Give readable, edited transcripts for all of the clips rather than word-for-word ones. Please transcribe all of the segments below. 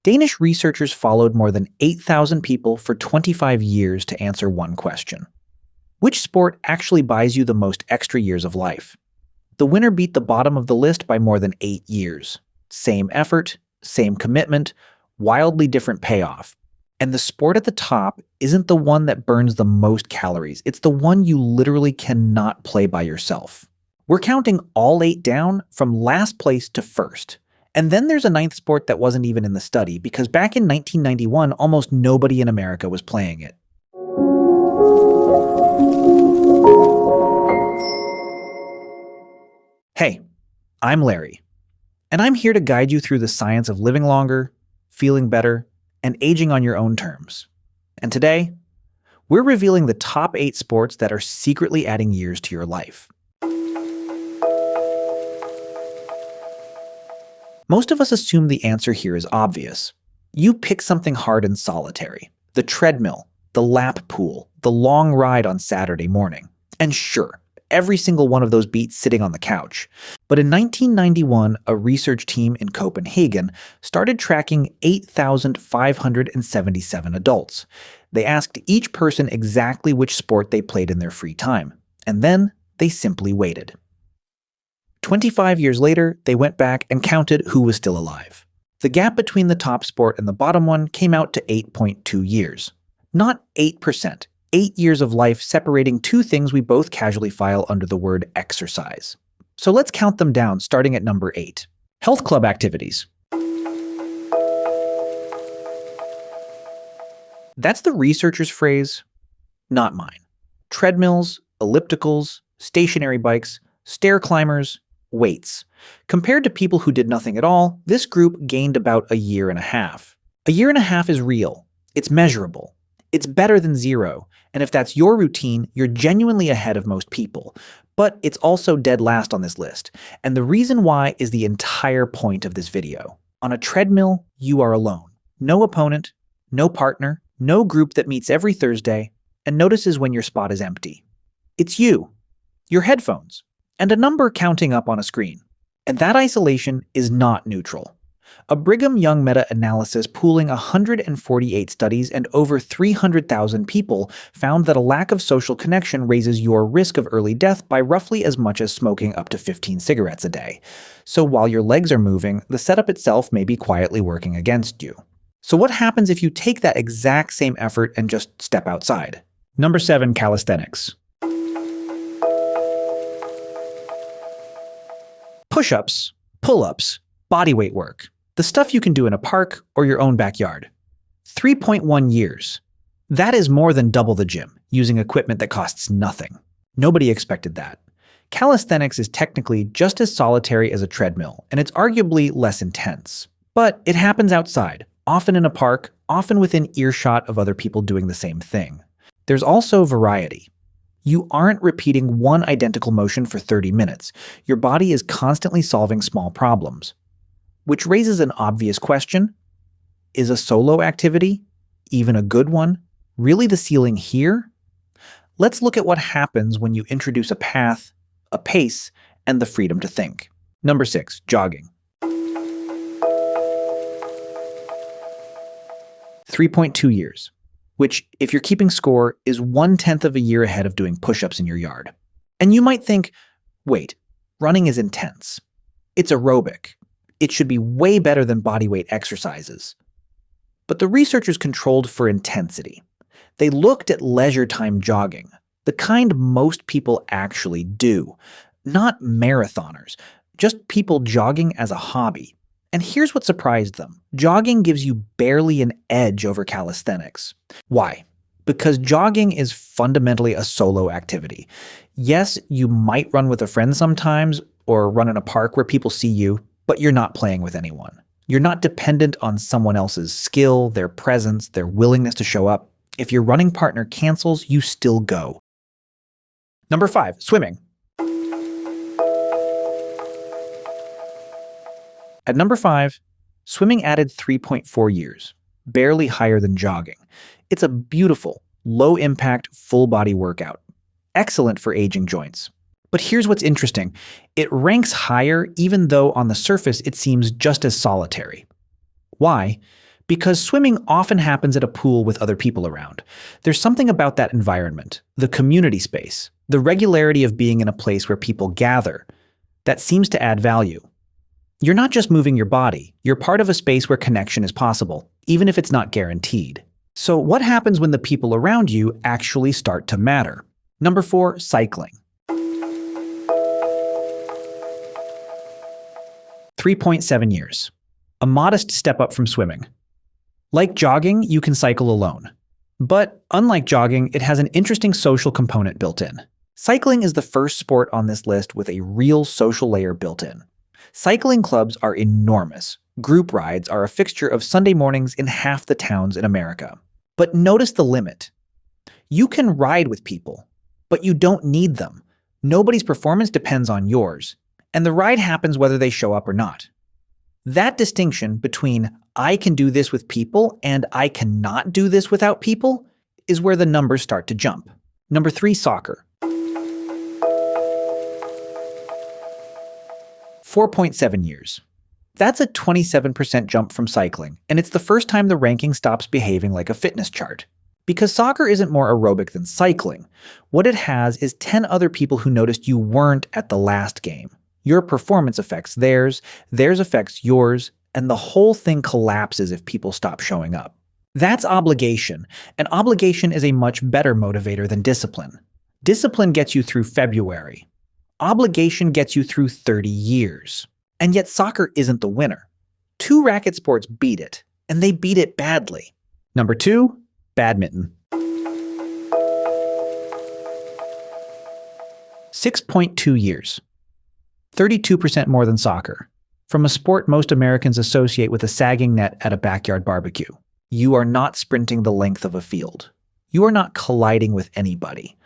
Danish researchers followed more than 8,000 people for 25 years to answer one question. Which sport actually buys you the most extra years of life? The winner beat the bottom of the list by more than 8 years. Same effort, same commitment, wildly different payoff. And the sport at the top isn't the one that burns the most calories. It's the one you literally cannot play by yourself. We're counting all 8 down from last place to first. And then there's a 9th sport that wasn't even in the study because back in 1991, almost nobody in America was playing it. Hey, I'm Larry, and I'm here to guide you through the science of living longer, feeling better, and aging on your own terms. And today, we're revealing the top 8 sports that are secretly adding years to your life. Most of us assume the answer here is obvious. You pick something hard and solitary: the treadmill, the lap pool, the long ride on Saturday morning. And sure, every single one of those beats sitting on the couch. But in 1991, a research team in Copenhagen started tracking 8,577 adults. They asked each person exactly which sport they played in their free time, and then they simply waited. 25 years later, they went back and counted who was still alive. The gap between the top sport and the bottom one came out to 8.2 years. Not 8%. 8 years of life separating two things we both casually file under the word exercise. So let's count them down, starting at number 8. Health club activities. That's the researchers' phrase, not mine. Treadmills, ellipticals, stationary bikes, stair climbers, weights. Compared to people who did nothing at all, this group gained about a year and a half. A year and a half is real. It's measurable. It's better than 0. And if that's your routine, you're genuinely ahead of most people. But it's also dead last on this list. And the reason why is the entire point of this video. On a treadmill, you are alone. No opponent, no partner, no group that meets every Thursday and notices when your spot is empty. It's you, your headphones, and a number counting up on a screen. And that isolation is not neutral. A Brigham Young meta-analysis pooling 148 studies and over 300,000 people found that a lack of social connection raises your risk of early death by roughly as much as smoking up to 15 cigarettes a day. So while your legs are moving, the setup itself may be quietly working against you. So what happens if you take that exact same effort and just step outside? Number 7, calisthenics. Push-ups, pull-ups, bodyweight work. The stuff you can do in a park or your own backyard. 3.1 years. That is more than double the gym, using equipment that costs nothing. Nobody expected that. Calisthenics is technically just as solitary as a treadmill, and it's arguably less intense. But it happens outside, often in a park, often within earshot of other people doing the same thing. There's also variety. You aren't repeating one identical motion for 30 minutes. Your body is constantly solving small problems. Which raises an obvious question. Is a solo activity, even a good one, really the ceiling here? Let's look at what happens when you introduce a path, a pace, and the freedom to think. Number 6, jogging. 3.2 years. Which, if you're keeping score, is 1/10 of a year ahead of doing push-ups in your yard. And you might think, wait, running is intense. It's aerobic. It should be way better than bodyweight exercises. But the researchers controlled for intensity. They looked at leisure time jogging, the kind most people actually do. Not marathoners, just people jogging as a hobby. And here's what surprised them. Jogging gives you barely an edge over calisthenics. Why? Because jogging is fundamentally a solo activity. Yes, you might run with a friend sometimes, or run in a park where people see you, but you're not playing with anyone. You're not dependent on someone else's skill, their presence, their willingness to show up. If your running partner cancels, you still go. Number 5, swimming. At number 5, swimming added 3.4 years, barely higher than jogging. It's a beautiful, low-impact, full-body workout. Excellent for aging joints. But here's what's interesting. It ranks higher even though on the surface it seems just as solitary. Why? Because swimming often happens at a pool with other people around. There's something about that environment, the community space, the regularity of being in a place where people gather, that seems to add value. You're not just moving your body, you're part of a space where connection is possible, even if it's not guaranteed. So what happens when the people around you actually start to matter? Number 4, cycling. 3.7 years. A modest step up from swimming. Like jogging, you can cycle alone. But unlike jogging, it has an interesting social component built in. Cycling is the first sport on this list with a real social layer built in. Cycling clubs are enormous. Group rides are a fixture of Sunday mornings in half the towns in America. But notice the limit. You can ride with people, but you don't need them. Nobody's performance depends on yours, and the ride happens whether they show up or not. That distinction between I can do this with people and I cannot do this without people is where the numbers start to jump. Number 3, soccer. 4.7 years. That's a 27% jump from cycling, and it's the first time the ranking stops behaving like a fitness chart. Because soccer isn't more aerobic than cycling, what it has is 10 other people who noticed you weren't at the last game. Your performance affects theirs affects yours, and the whole thing collapses if people stop showing up. That's obligation, and obligation is a much better motivator than discipline. Discipline gets you through February. Obligation gets you through 30 years. And yet soccer isn't the winner. 2 racket sports beat it, and they beat it badly. Number 2, badminton. 6.2 years. 32% more than soccer. From a sport most Americans associate with a sagging net at a backyard barbecue. You are not sprinting the length of a field. You are not colliding with anybody.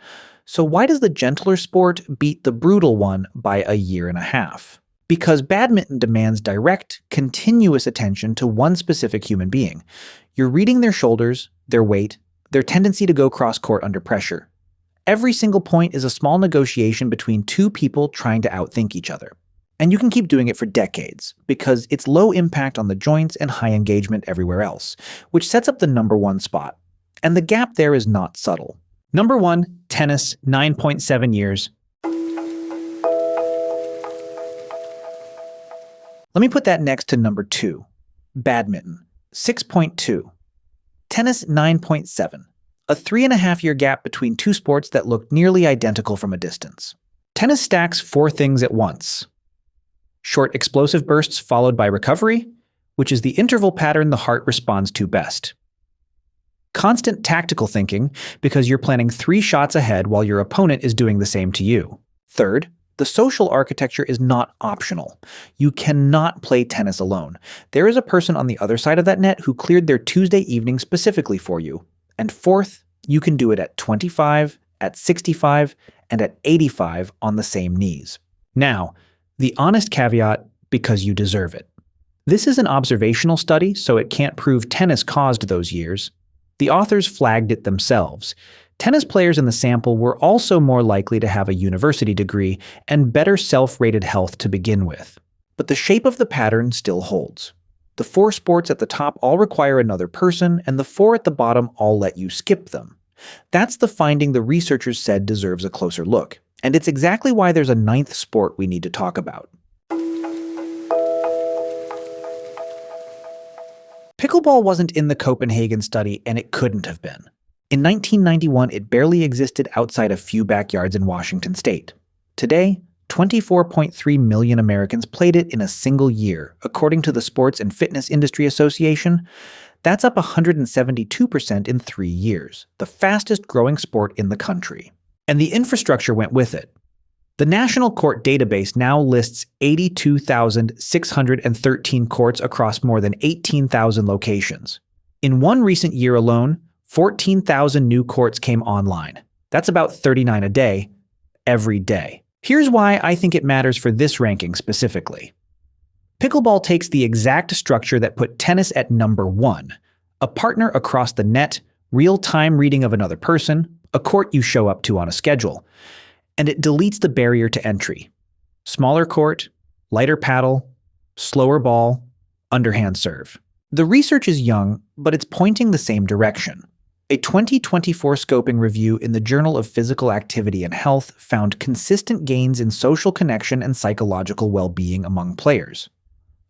So why does the gentler sport beat the brutal one by a year and a half? Because badminton demands direct, continuous attention to one specific human being. You're reading their shoulders, their weight, their tendency to go cross-court under pressure. Every single point is a small negotiation between 2 people trying to outthink each other. And you can keep doing it for decades, because it's low impact on the joints and high engagement everywhere else, which sets up the number 1 spot. And the gap there is not subtle. Number 1, tennis, 9.7 years. Let me put that next to number 2, badminton, 6.2. Tennis, 9.7. A 3.5-year gap between 2 sports that look nearly identical from a distance. Tennis stacks 4 things at once. Short explosive bursts followed by recovery, which is the interval pattern the heart responds to best. Constant tactical thinking, because you're planning 3 shots ahead while your opponent is doing the same to you. Third, the social architecture is not optional. You cannot play tennis alone. There is a person on the other side of that net who cleared their Tuesday evening specifically for you. And fourth, you can do it at 25, at 65, and at 85 on the same knees. Now, the honest caveat, because you deserve it. This is an observational study, so it can't prove tennis caused those years. The authors flagged it themselves. Tennis players in the sample were also more likely to have a university degree and better self-rated health to begin with. But the shape of the pattern still holds. The 4 sports at the top all require another person, and the 4 at the bottom all let you skip them. That's the finding the researchers said deserves a closer look, and it's exactly why there's a 9th sport we need to talk about. Pickleball wasn't in the Copenhagen study, and it couldn't have been. In 1991, it barely existed outside a few backyards in Washington state. Today, 24.3 million Americans played it in a single year, according to the Sports and Fitness Industry Association. That's up 172% in 3 years, the fastest growing sport in the country. And the infrastructure went with it. The National Court Database now lists 82,613 courts across more than 18,000 locations. In one recent year alone, 14,000 new courts came online. That's about 39 a day, every day. Here's why I think it matters for this ranking specifically. Pickleball takes the exact structure that put tennis at number 1. A partner across the net, real-time reading of another person, a court you show up to on a schedule. And it deletes the barrier to entry. Smaller court, lighter paddle, slower ball, underhand serve. The research is young, but it's pointing the same direction. A 2024 scoping review in the Journal of Physical Activity and Health found consistent gains in social connection and psychological well-being among players.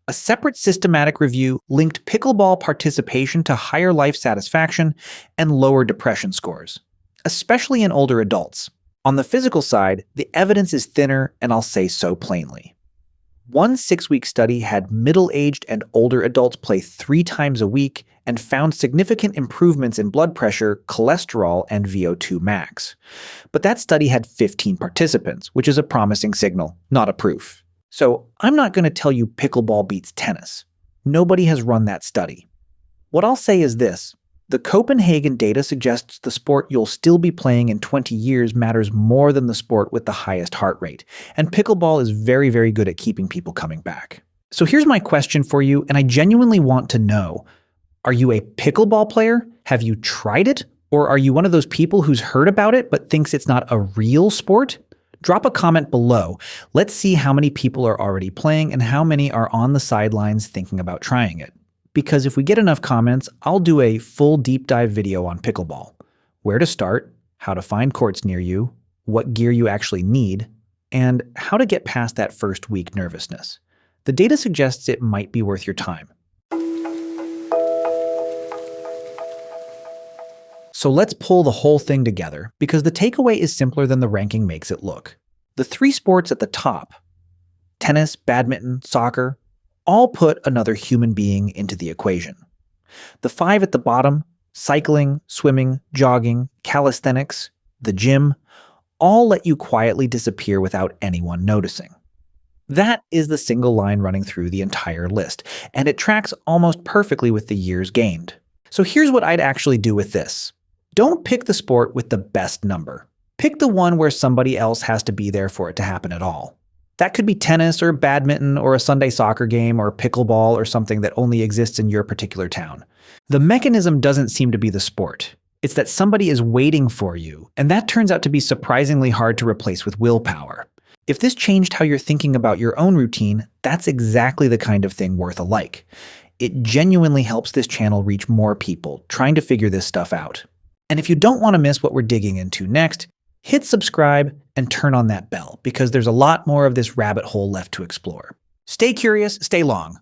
A separate systematic review linked pickleball participation to higher life satisfaction and lower depression scores, especially in older adults. On the physical side, the evidence is thinner, and I'll say so plainly. One 6-week study had middle-aged and older adults play 3 times a week and found significant improvements in blood pressure, cholesterol, and VO2 max. But that study had 15 participants, which is a promising signal, not a proof. So I'm not going to tell you pickleball beats tennis. Nobody has run that study. What I'll say is this. The Copenhagen data suggests the sport you'll still be playing in 20 years matters more than the sport with the highest heart rate, and pickleball is very, very good at keeping people coming back. So here's my question for you, and I genuinely want to know, are you a pickleball player? Have you tried it? Or are you one of those people who's heard about it but thinks it's not a real sport? Drop a comment below. Let's see how many people are already playing and how many are on the sidelines thinking about trying it. Because if we get enough comments, I'll do a full deep dive video on pickleball. Where to start, how to find courts near you, what gear you actually need, and how to get past that first week nervousness. The data suggests it might be worth your time. So let's pull the whole thing together, because the takeaway is simpler than the ranking makes it look. The 3 sports at the top, tennis, badminton, soccer, all put another human being into the equation. The 5 at the bottom, cycling, swimming, jogging, calisthenics, the gym, all let you quietly disappear without anyone noticing. That is the single line running through the entire list, and it tracks almost perfectly with the years gained. So here's what I'd actually do with this. Don't pick the sport with the best number. Pick the one where somebody else has to be there for it to happen at all. That could be tennis or badminton or a Sunday soccer game or pickleball or something that only exists in your particular town. The mechanism doesn't seem to be the sport. It's that somebody is waiting for you, and that turns out to be surprisingly hard to replace with willpower. If this changed how you're thinking about your own routine, that's exactly the kind of thing worth a like. It genuinely helps this channel reach more people trying to figure this stuff out. And if you don't want to miss what we're digging into next, hit subscribe and turn on that bell, because there's a lot more of this rabbit hole left to explore. Stay curious, stay long.